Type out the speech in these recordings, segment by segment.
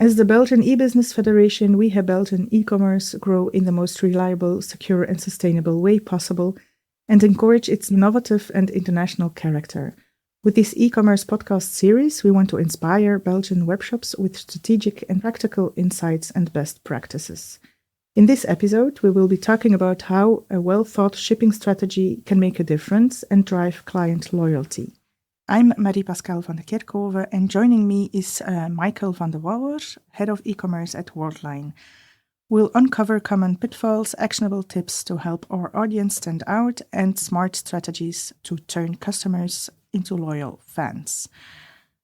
As the Belgian e-business federation, we have Belgian e-commerce grow in the most reliable, secure, and sustainable way possible and encourage its innovative and international character. With this e-commerce podcast series, we want to inspire Belgian webshops with strategic and practical insights and best practices. In this episode, we will be talking about how a well-thought shipping strategy can make a difference and drive client loyalty. I'm Marie-Pascale van de Kerkhove, and joining me is Michael Van de Wouwer, Head of E-commerce at Worldline. We'll uncover common pitfalls, actionable tips to help our audience stand out, and smart strategies to turn customers into loyal fans.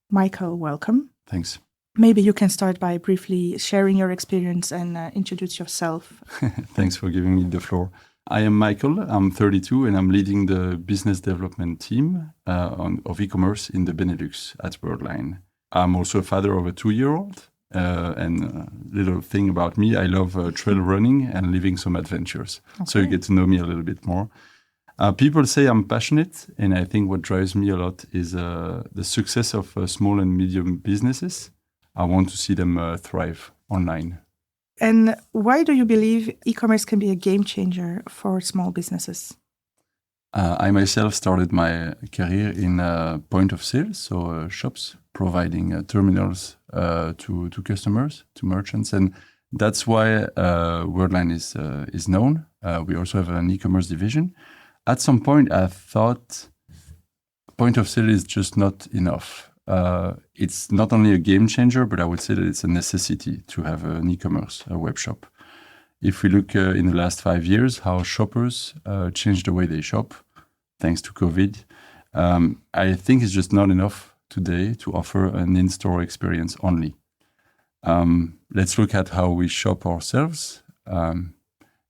Michael, welcome. Thanks. Maybe you can start by briefly sharing your experience and introduce yourself. Thanks for giving me the floor. I am Michael, I'm 32 and I'm leading the business development team of e-commerce in the Benelux at Worldline. I'm also a father of a 2-year-old and a little thing about me, I love trail running and living some adventures. Okay. So you get to know me a little bit more. People say I'm passionate, and I think what drives me a lot is the success of small and medium businesses. I want to see them thrive online. And why do you believe e-commerce can be a game changer for small businesses? I myself started my career in point of sales, so shops providing terminals to customers, to merchants, and that's why Worldline is known. We also have an e-commerce division. At some point, I thought point of sale is just not enough. It's not only a game changer, but I would say that it's a necessity to have an e-commerce, a web shop. If we look in the last 5 years, how shoppers changed the way they shop, thanks to COVID, I think it's just not enough today to offer an in-store experience only. Let's look at how we shop ourselves.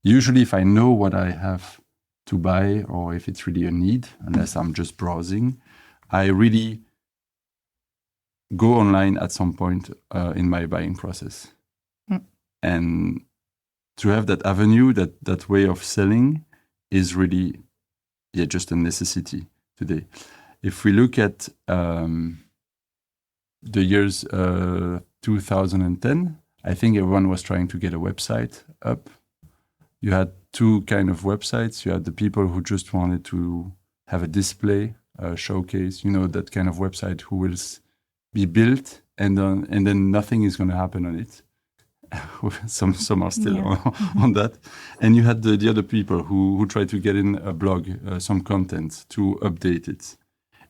Usually, if I know what I have to buy or if it's really a need, unless I'm just browsing, I really go online at some point in my buying process. And to have that avenue, that way of selling is really just a necessity today. If we look at the years 2010, I think everyone was trying to get a website up. You had two kind of websites. You had the people who just wanted to have a display, a showcase, that kind of website who will be built and then nothing is going to happen on it. Some are still on that. And you had the other people who try to get in a blog, some content to update it.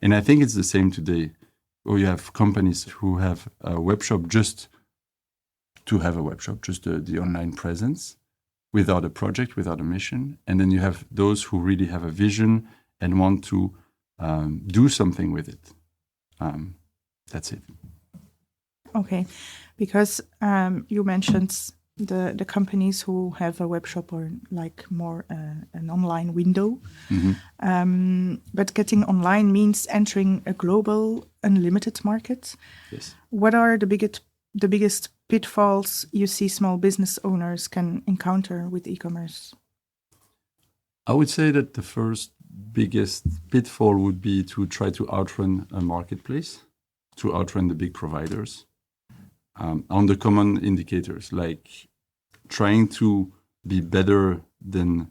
And I think it's the same today. Or you have companies who have a web shop just to have a web shop, just the online presence, without a project, without a mission. And then you have those who really have a vision and want to do something with it. That's it. Okay, because you mentioned the companies who have a web shop or like more an online window. Mm-hmm. But getting online means entering a global, unlimited market. Yes. What are the biggest pitfalls you see small business owners can encounter with e-commerce? I would say that the first biggest pitfall would be to try to outrun a marketplace, to outrun the big providers on the common indicators, like trying to be better than,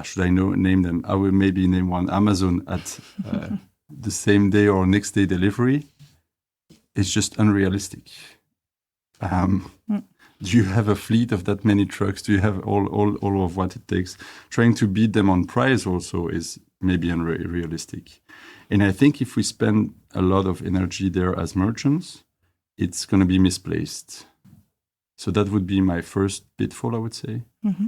should I name them? I will maybe name one, Amazon at the same day or next day delivery. It's just unrealistic. Do you have a fleet of that many trucks? Do you have all of what it takes? Trying to beat them on price also is maybe unrealistic. And I think if we spend a lot of energy there as merchants, it's going to be misplaced. So that would be my first pitfall, I would say. Mm-hmm.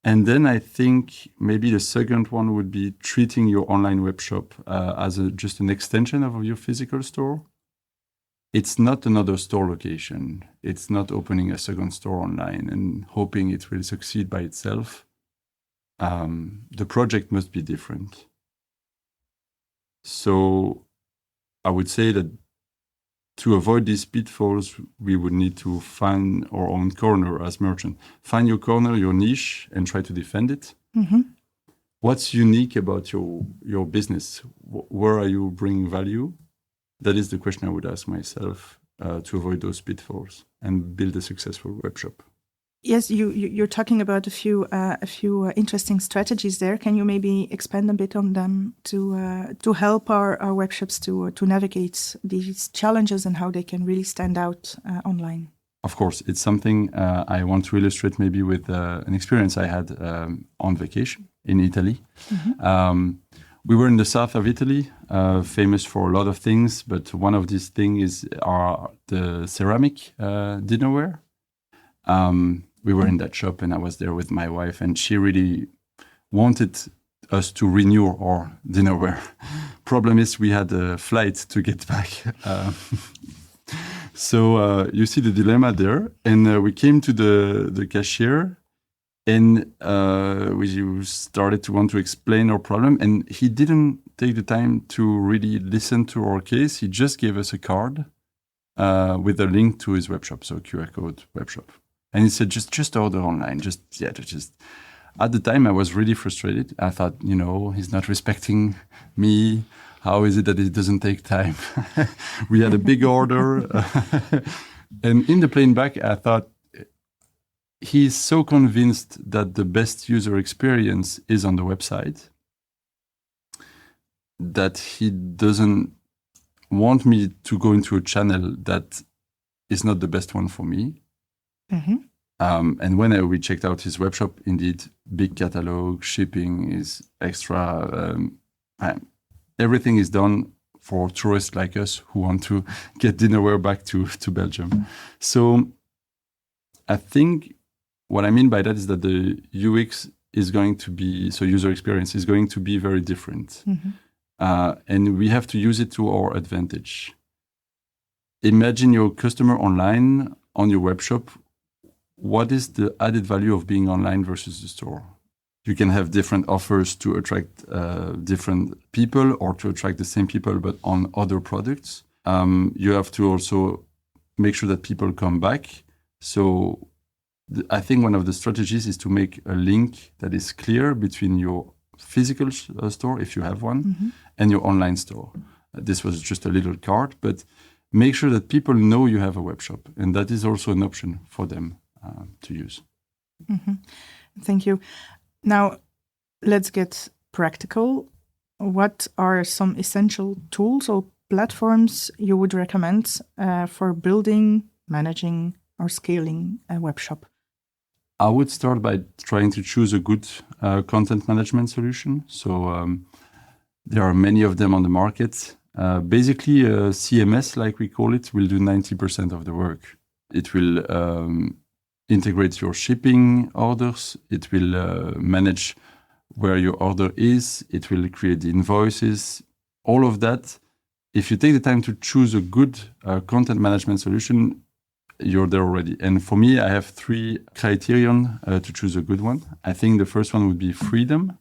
And then I think maybe the second one would be treating your online web shop as just an extension of your physical store. It's not another store location. It's not opening a second store online and hoping it will succeed by itself. The project must be different. So I would say that to avoid these pitfalls, we would need to find our own corner as merchant. Find your corner, your niche, and try to defend it. Mm-hmm. What's unique about your business? Where are you bringing value? That is the question I would ask myself. to avoid those pitfalls and build a successful webshop. Yes, you're talking about a few interesting strategies there. Can you maybe expand a bit on them to help our webshops to navigate these challenges and how they can really stand out online? Of course, it's something I want to illustrate maybe with an experience I had on vacation in Italy. Mm-hmm. We were in the south of Italy, famous for a lot of things, but one of these things are the ceramic dinnerware. We were in that shop and I was there with my wife and she really wanted us to renew our dinnerware. Problem is we had a flight to get back. So you see the dilemma there. And we came to the cashier and we started to want to explain our problem. And he didn't take the time to really listen to our case. He just gave us a card with a link to his webshop, so QR code webshop. And he said, just order online. Just. At the time, I was really frustrated. I thought, he's not respecting me. How is it that it doesn't take time? We had a big order. And in the plane back, I thought, he's so convinced that the best user experience is on the website that he doesn't want me to go into a channel that is not the best one for me. Mm-hmm. And when we checked out his webshop, indeed, big catalog, shipping is extra. Everything is done for tourists like us who want to get dinnerware back to Belgium. So I think what I mean by that is that the UX is going to be, so user experience is going to be very different. Mm-hmm. And we have to use it to our advantage. Imagine your customer online on your webshop. What is the added value of being online versus the store? You can have different offers to attract different people or to attract the same people, but on other products. You have to also make sure that people come back. So I think one of the strategies is to make a link that is clear between your physical store, if you have one, mm-hmm. and your online store. This was just a little card, but make sure that people know you have a web shop. And that is also an option for them to use. Mm-hmm. Thank you. Now, let's get practical. What are some essential tools or platforms you would recommend for building, managing, or scaling a web shop? I would start by trying to choose a good content management solution. So there are many of them on the market. Basically, CMS, like we call it, will do 90% of the work. It will integrate your shipping orders. It will manage where your order is. It will create the invoices. All of that. If you take the time to choose a good content management solution, you're there already. And for me, I have 3 criterion to choose a good one. I think the first one would be freedom.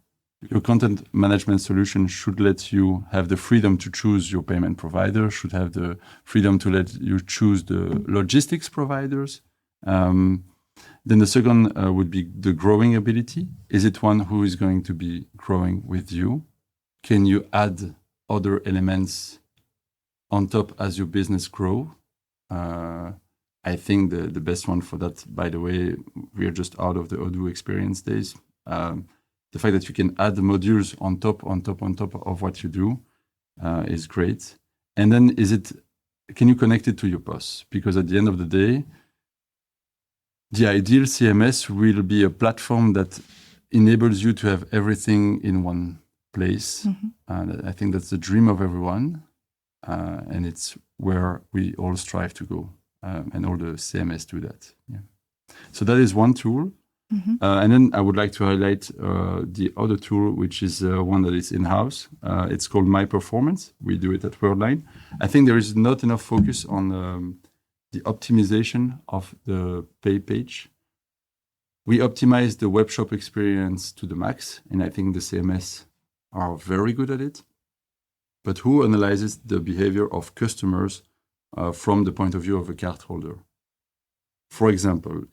Your content management solution should let you have the freedom to choose your payment provider, should have the freedom to let you choose the logistics providers. Then the second would be the growing ability. Is it one who is going to be growing with you? Can you add other elements on top as your business grow? I think the best one for that, by the way, we are just out of the Odoo experience days. The fact that you can add the modules on top of what you do is great. And then can you connect it to your POS? Because at the end of the day, the ideal CMS will be a platform that enables you to have everything in one place. Mm-hmm. I think that's the dream of everyone. And it's where we all strive to go. And all the CMS do that. Yeah. So that is one tool. Mm-hmm. And then I would like to highlight the other tool, which is one that is in-house. It's called My Performance. We do it at Worldline. I think there is not enough focus on the optimization of the pay page. We optimize the webshop experience to the max, and I think the CMS are very good at it. But who analyzes the behavior of customers from the point of view of a card holder? For example,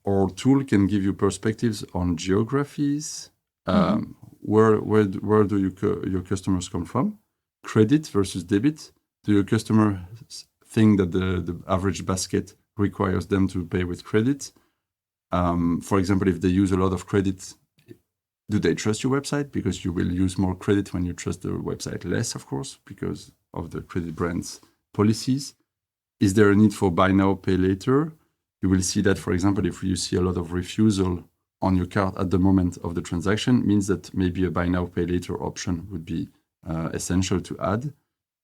our tool can give you perspectives on geographies. Mm-hmm. Where do your customers come from? Credit versus debit. Do your customers think that the average basket requires them to pay with credit. For example, if they use a lot of credit, do they trust your website? Because you will use more credit when you trust the website less, of course, because of the credit brand's policies. Is there a need for buy now, pay later? You will see that, for example, if you see a lot of refusal on your cart at the moment of the transaction, means that maybe a buy now, pay later option would be essential to add.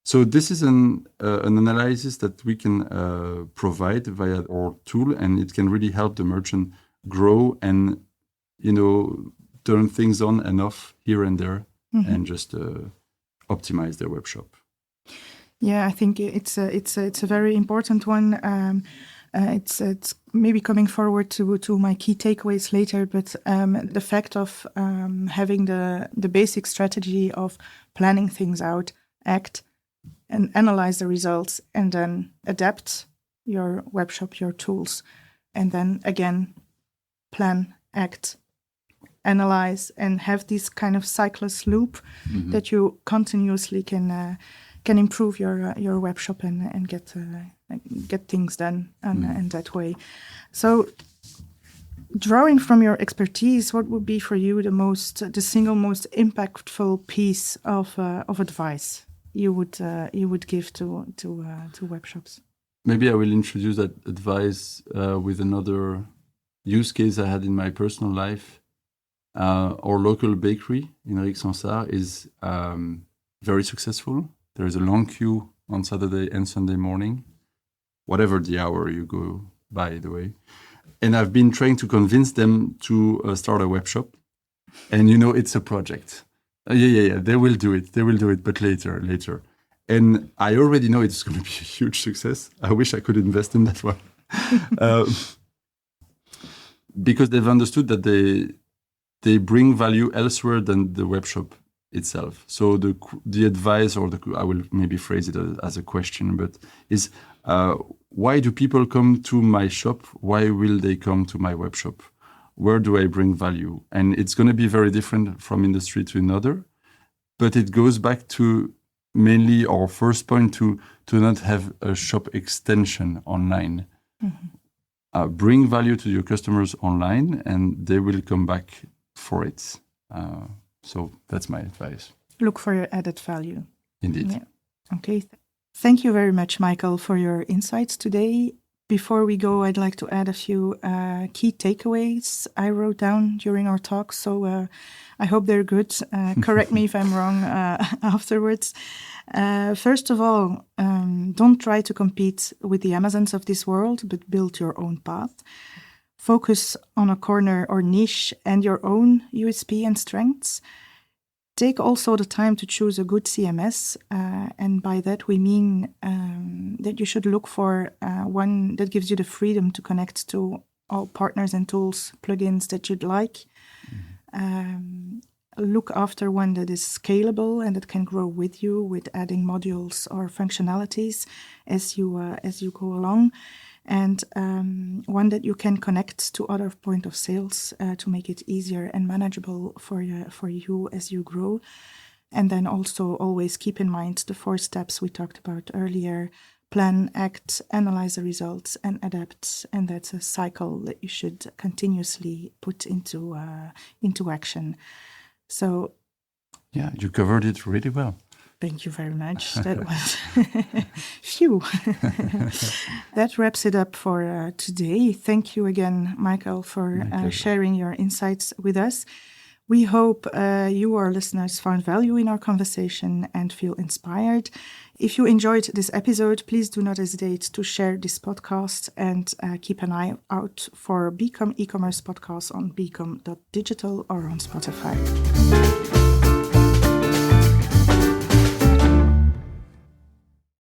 So this is an analysis that we can provide via our tool, and it can really help the merchant grow and, turn things on and off here and there, and just optimize their web shop. Yeah, I think it's a very important one. It's maybe coming forward to my key takeaways later, but the fact of having the basic strategy of planning things out, act, and analyze the results, and then adapt your webshop, your tools, and then again plan, act, analyze, and have this kind of cyclus loop that you continuously can improve your web shop and get things done in that way. So, drawing from your expertise, what would be for you the single most impactful piece of advice you would give to web shops? Maybe I will introduce that advice with another use case I had in my personal life. Our local bakery in Rik-Sansard is very successful. There is a long queue on Saturday and Sunday morning, whatever the hour you go, by the way. And I've been trying to convince them to start a web shop. And it's a project. Yeah, they will do it, but later. And I already know it's going to be a huge success. I wish I could invest in that one. Because they've understood that they bring value elsewhere than the web shop itself. So the advice, I will maybe phrase it as a question, but is why do people come to my shop? Why will they come to my web shop? Where do I bring value? And it's going to be very different from industry to another, but it goes back to mainly our first point to not have a shop extension online. Bring value to your customers online, and they will come back for it. So that's my advice. Look for your added value. Indeed. Yeah. Okay. Thank you very much, Michael, for your insights today. Before we go, I'd like to add a few key takeaways I wrote down during our talk. So I hope they're good. Correct me if I'm wrong afterwards. First of all, don't try to compete with the Amazons of this world, but build your own path. Focus on a corner or niche and your own USP and strengths. Take also the time to choose a good CMS. And by that, we mean that you should look for one that gives you the freedom to connect to all partners and tools, plugins that you'd like. Look after one that is scalable and that can grow with you with adding modules or functionalities as you go along. And one that you can connect to other point of sales to make it easier and manageable for you as you grow. And then also always keep in mind the 4 steps we talked about earlier: plan, act, analyze the results, and adapt. And that's a cycle that you should continuously put into action. So, yeah, you covered it really well. Thank you very much. That was phew. That wraps it up for today. Thank you again, Michael, for sharing your insights with us. We hope you, our listeners, found value in our conversation and feel inspired. If you enjoyed this episode, please do not hesitate to share this podcast and keep an eye out for Becom e-commerce podcasts on becom.digital or on Spotify.